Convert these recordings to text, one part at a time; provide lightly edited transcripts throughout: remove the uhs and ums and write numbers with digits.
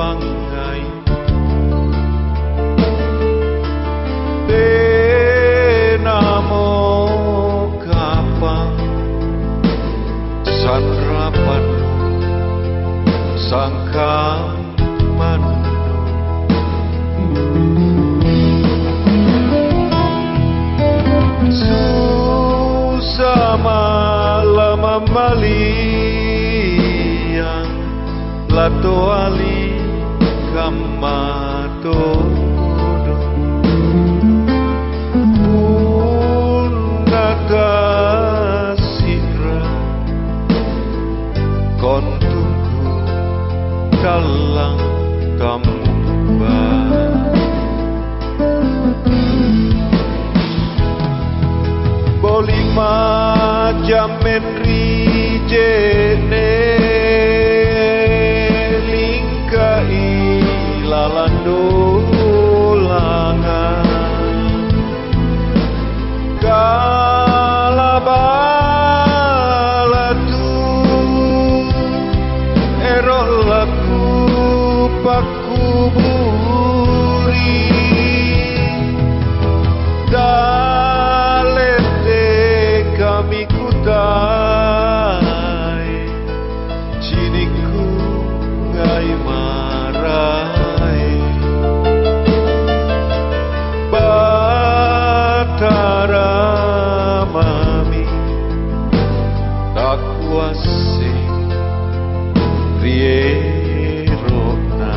mangai te namo kapang sanrapan sangkam manu susama lama maliang lato ali kamato punata sidra kon tunggu dalang tamba bolima jamen rijene lingkai lalando langan kalabalatu erolaku pakuburi dalete kami kutai ciniku ngai marai batara mami tak kuase rierona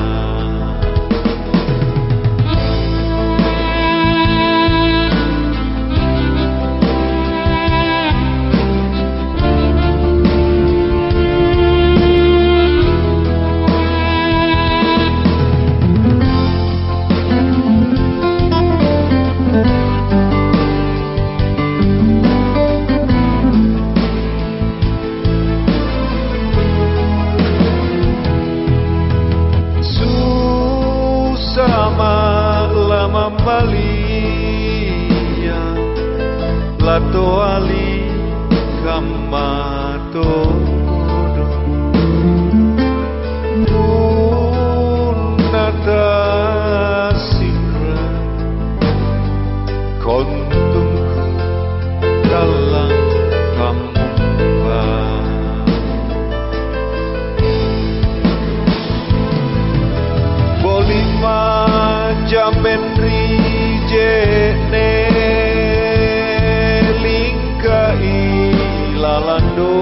lama malia lato ali kamato punata sidra kon tunggu dalang tamba bolima jamen rijene lingkai lalando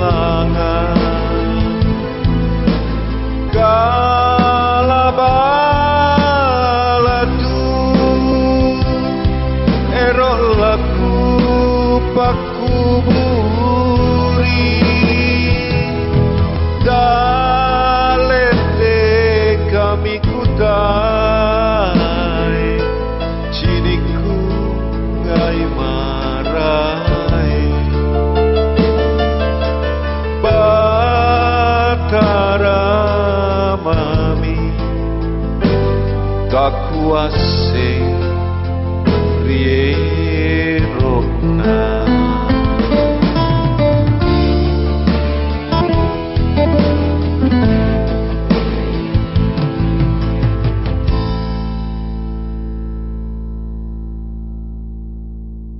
langan kalabalatu erolaku pakuburi dalete kami kutai ciniku ngai marai batara mami tak kuase rierona